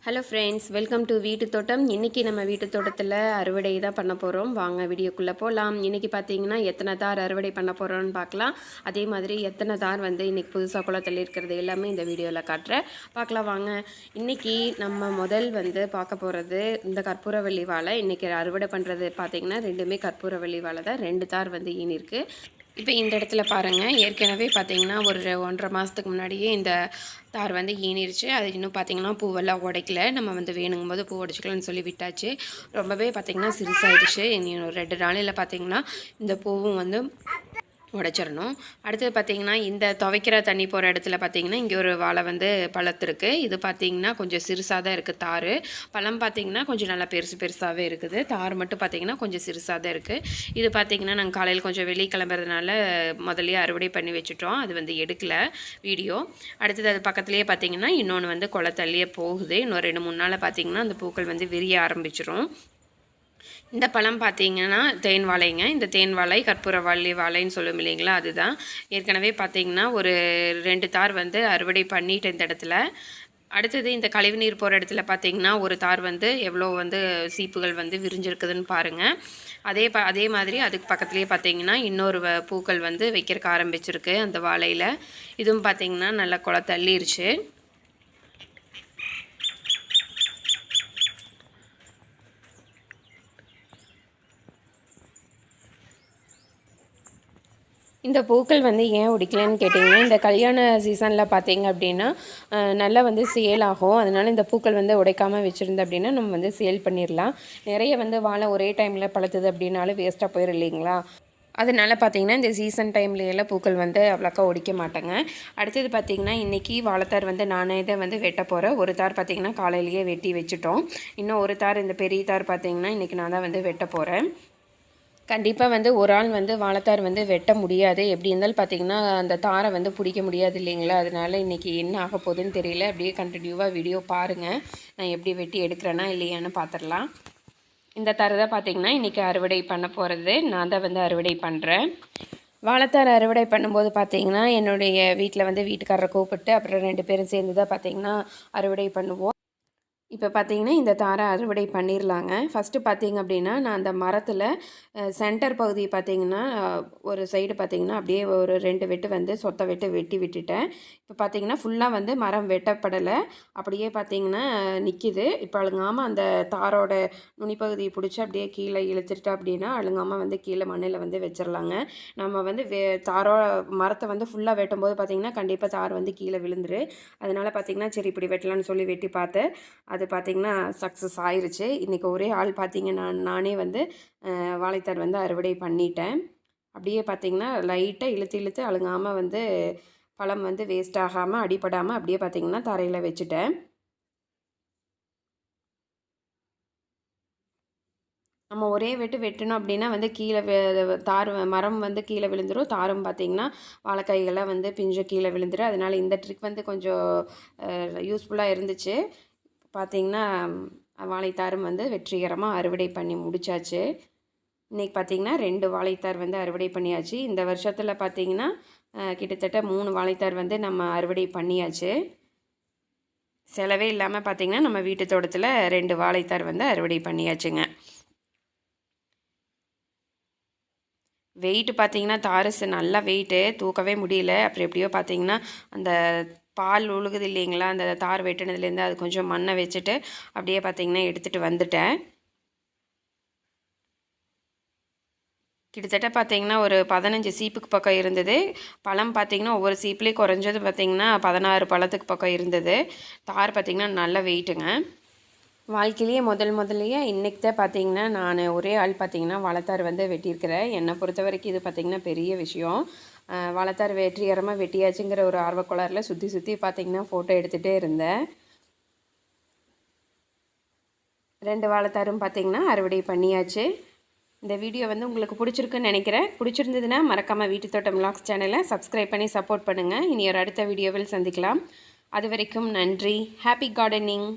Hello friends, welcome to வீட்டு தோட்டம். இன்றைக்கி நம்ம வீட்டு தோட்டத்தில் அறுவடை தான் பண்ண போகிறோம். வாங்க வீடியோக்குள்ளே போகலாம். இன்றைக்கி பார்த்தீங்கன்னா எத்தனை தார் அறுவடை பண்ண போகிறோன்னு பார்க்கலாம். அதே மாதிரி எத்தனை தார் வந்து இன்றைக்கி புதுசாக குளத்தில் இருக்கிறது எல்லாமே இந்த வீடியோவில் காட்டுறேன். பார்க்கலாம் வாங்க. இன்றைக்கி நம்ம முதல் வந்து பார்க்க போகிறது இந்த கற்பூரவள்ளி வாழை. இன்றைக்கி அறுவடை பண்ணுறது பார்த்திங்கன்னா ரெண்டுமே கற்பூரவள்ளி வாழை தான். 2 தார் வந்து ஈனிருக்கு. இப்போ இந்த இடத்துல பாருங்கள், ஏற்கனவே பார்த்திங்கன்னா ஒரு 1.5 மாதத்துக்கு முன்னாடியே இந்த தார் வந்து ஈனிருச்சு. அது இன்னும் பார்த்திங்கன்னா பூவெல்லாம் உடைக்கல. நம்ம வந்து வேணுங்கும் போது பூ உடைச்சிக்கலாம்னு சொல்லி விட்டாச்சு. ரொம்பவே பார்த்திங்கன்னா சிறுசாயிடுச்சு. இனி ஒரு 2 நாளையில் பார்த்திங்கன்னா இந்த பூவும் வந்து உடைச்சிடணும். அடுத்தது பார்த்திங்கன்னா இந்த துவைக்கிற தண்ணி போகிற இடத்துல பார்த்திங்கன்னா இங்கே ஒரு வாழை வந்து பழத்திருக்கு. இது பார்த்திங்கன்னா கொஞ்சம் சிறுசாக தான் இருக்குது தார். பழம் பார்த்திங்கன்னா கொஞ்சம் நல்லா பெருசாகவே இருக்குது. தார் மட்டும் பார்த்திங்கன்னா கொஞ்சம் சிறுசாக தான் இருக்குது. இது பார்த்திங்கன்னா நாங்கள் காலையில் கொஞ்சம் வெளியே கிளம்புறதுனால முதல்லையே அறுவடை பண்ணி வச்சுட்டோம். அது வந்து எடுக்கலை வீடியோ. அடுத்தது அது பக்கத்துலேயே பார்த்திங்கன்னா இன்னொன்று வந்து குளத்தள்ளியே போகுது. இன்னொரு 2-3 நாளில் பார்த்திங்கன்னா அந்த பூக்கள் வந்து விரிய ஆரம்பிச்சிடும். இந்த பழம் பார்த்திங்கன்னா தேன் வாழைங்க. இந்த தேன் வாழை கற்பூரவள்ளி வாழைன்னு சொல்லும் இல்லைங்களா, அதுதான். ஏற்கனவே பார்த்திங்கன்னா ஒரு 2 தார் வந்து அறுவடை பண்ணிட்டு இந்த இடத்துல. அடுத்தது இந்த கழிவுநீர் போகிற இடத்துல பார்த்திங்கன்னா ஒரு தார் வந்து எவ்வளோ வந்து சீப்புகள் வந்து விரிஞ்சிருக்குதுன்னு பாருங்கள். அதே மாதிரி அதுக்கு பக்கத்துலேயே பார்த்திங்கன்னா இன்னொரு பூக்கள் வந்து வைக்கிறதுக்கு ஆரம்பிச்சிருக்கு அந்த வாழையில். இதுவும் பார்த்திங்கன்னா நல்லா தள்ளிருச்சு. இந்த பூக்கள் வந்து ஏன் உடிக்கலன்னு கேட்டிங்கன்னா, இந்த கல்யாண சீசனில் பார்த்திங்க அப்படின்னா நல்லா வந்து சேல் ஆகும். அதனால் இந்த பூக்கள் வந்து உடைக்காமல் வச்சுருந்தோம் அப்படின்னா நம்ம வந்து சேல் பண்ணிடலாம். நிறைய வந்து வாழை ஒரே டைமில் பழுத்துது அப்படின்னாலும் வேஸ்ட்டாக போயிடும் இல்லைங்களா. அதனால் பார்த்திங்கன்னா இந்த சீசன் டைம்லையெல்லாம் பூக்கள் வந்து அவ்வளோக்கா ஒடிக்க மாட்டேங்க. அடுத்தது பார்த்திங்கன்னா இன்றைக்கி வாழைத்தார் வந்து நானே தான் வந்து வெட்ட போகிறேன். ஒரு தார் பார்த்திங்கன்னா காலையிலேயே வெட்டி வச்சுட்டோம். இன்னும் ஒரு தார் இந்த பெரிய தார் பார்த்திங்கன்னா இன்றைக்கி நான் தான் வந்து வெட்ட போகிறேன். கண்டிப்பாக வந்து ஒரு ஆள் வந்து வாழைத்தார் வந்து வெட்ட முடியாது. எப்படி இருந்தாலும் பார்த்திங்கன்னா அந்த தாரை வந்து பிடிக்க முடியாது இல்லைங்களா. அதனால் இன்றைக்கி என்ன ஆக போகுதுன்னு தெரியல. அப்படியே கண்டினியூவாக வீடியோ பாருங்கள். நான் எப்படி வெட்டி எடுக்கிறேன்னா இல்லையான்னு பார்த்துடலாம். இந்த தாரை தான் பார்த்திங்கன்னா இன்றைக்கி அறுவடை பண்ண போகிறது. நான் தான் வந்து அறுவடை பண்ணுறேன். வாழைத்தார் அறுவடை பண்ணும்போது பார்த்திங்கன்னா என்னுடைய வீட்டில் வந்து வீட்டுக்காரரை கூப்பிட்டு அப்புறம் 2 பேரும் சேர்ந்து தான் பார்த்திங்கன்னா அறுவடை பண்ணுவோம். இப்போ பார்த்திங்கன்னா இந்த தாரை அறுவடை பண்ணிடலாங்க. ஃபஸ்ட்டு பார்த்திங்க அப்படின்னா நான் அந்த மரத்தில் சென்டர் பகுதி பார்த்திங்கன்னா ஒரு சைடு பார்த்திங்கன்னா அப்படியே ஒரு 2 வெட்டு வந்து சொத்தை வெட்டு வெட்டி விட்டுட்டேன். இப்போ பார்த்திங்கன்னா ஃபுல்லாக வந்து மரம் வெட்டப்படலை, அப்படியே பார்த்திங்கன்னா நிற்கிது. இப்போ அழுங்காமல் அந்த தாரோட நுனிப்பகுதியை பிடிச்சி அப்படியே கீழே இழுத்துட்டா அப்படின்னா அழுங்காமல் வந்து கீழே மண்ணில் வந்து வச்சிடலாங்க. நம்ம வந்து மரத்தை வந்து ஃபுல்லாக வெட்டும்போது பார்த்திங்கன்னா கண்டிப்பாக தார் வந்து கீழே விழுந்துரு. அதனால் பார்த்திங்கன்னா சரி இப்படி வெட்டலான்னு சொல்லி வெட்டி பார்த்தேன். அது பார்த்திங்கன்னா சக்ஸஸ் ஆயிடுச்சு. இன்றைக்கி ஒரே ஆள் பார்த்திங்கன்னா நானே வந்து வாழைத்தார் வந்து அறுவடை பண்ணிட்டேன். அப்படியே பார்த்திங்கன்னா லைட்டாக இழுத்து அழுங்காமல் வந்து பழம் வந்து வேஸ்ட் ஆகாமல் அடிப்படாமல் அப்படியே பார்த்திங்கன்னா தரையில் வச்சுட்டேன். நம்ம ஒரே வெட்டணும் அப்படின்னா வந்து கீழே மரம் வந்து கீழே விழுந்துடும். தாரும் பார்த்திங்கன்னா வாழைக்காய்கள்லாம் வந்து பிஞ்சு கீழே விழுந்துடும். அதனால் இந்த ட்ரிக் வந்து கொஞ்சம் யூஸ்ஃபுல்லாக இருந்துச்சு. பார்த்திங்கன்னா வாழைத்தாரும் வந்து வெற்றிகரமாக அறுவடை பண்ணி முடித்தாச்சு. இன்றைக்கி பார்த்திங்கன்னா 2 வாழைத்தார் வந்து அறுவடை பண்ணியாச்சு. இந்த வருஷத்தில் பார்த்திங்கன்னா கிட்டத்தட்ட 3 வாழைத்தார் வந்து நம்ம அறுவடை பண்ணியாச்சு. செலவே இல்லாமல் பார்த்திங்கன்னா நம்ம வீட்டு தோட்டத்தில் 2 வாழைத்தார் வந்து அறுவடை பண்ணியாச்சுங்க. வெயிட்டு பார்த்திங்கன்னா தாரசு நல்லா வெயிட்டு தூக்கவே முடியல. அப்புறம் எப்படியோ பார்த்திங்கன்னா அந்த பால் உழுகுது இல்லைங்களா, அந்த தார் வெட்டினதுலேருந்து அது கொஞ்சம் மண்ணை வச்சுட்டு அப்படியே பார்த்திங்கன்னா எடுத்துகிட்டு வந்துட்டேன். கிட்டத்தட்ட பார்த்திங்கன்னா ஒரு 15 சீப்புக்கு பக்கம் இருந்தது. பழம் பார்த்திங்கன்னா ஒவ்வொரு சீப்லேயும் குறைஞ்சது பார்த்திங்கன்னா 16 பழத்துக்கு பக்கம் இருந்தது. தார் பார்த்திங்கன்னா நல்ல வெயிட்டுங்க. வாழ்க்கையிலேயே முதல்லையே இன்றைக்கி தான் பார்த்திங்கன்னா நான் ஒரே ஆள் பார்த்திங்கன்னா வாழைத்தார் வந்து வெட்டியிருக்கிறேன். என்னை பொறுத்த வரைக்கும் இது பார்த்திங்கன்னா பெரிய விஷயம். வாழைத்தார் வெற்றிகரமாக வெட்டியாச்சுங்கிற ஒரு ஆர்வக்கோளாறில் சுற்றி பார்த்திங்கன்னா ஃபோட்டோ எடுத்துகிட்டே இருந்தேன். 2 வாழைத்தாரும் பார்த்திங்கன்னா அறுவடை பண்ணியாச்சு. இந்த வீடியோ வந்து உங்களுக்கு பிடிச்சிருக்குன்னு நினைக்கிறேன். பிடிச்சிருந்ததுன்னா மறக்காமல் வீட்டு தோட்டம் விலாக்ஸ் சேனலை சப்ஸ்கிரைப் பண்ணி சப்போர்ட் பண்ணுங்கள். இனி ஒரு அடுத்த வீடியோவில் சந்திக்கலாம். அது வரைக்கும் நன்றி. Happy gardening.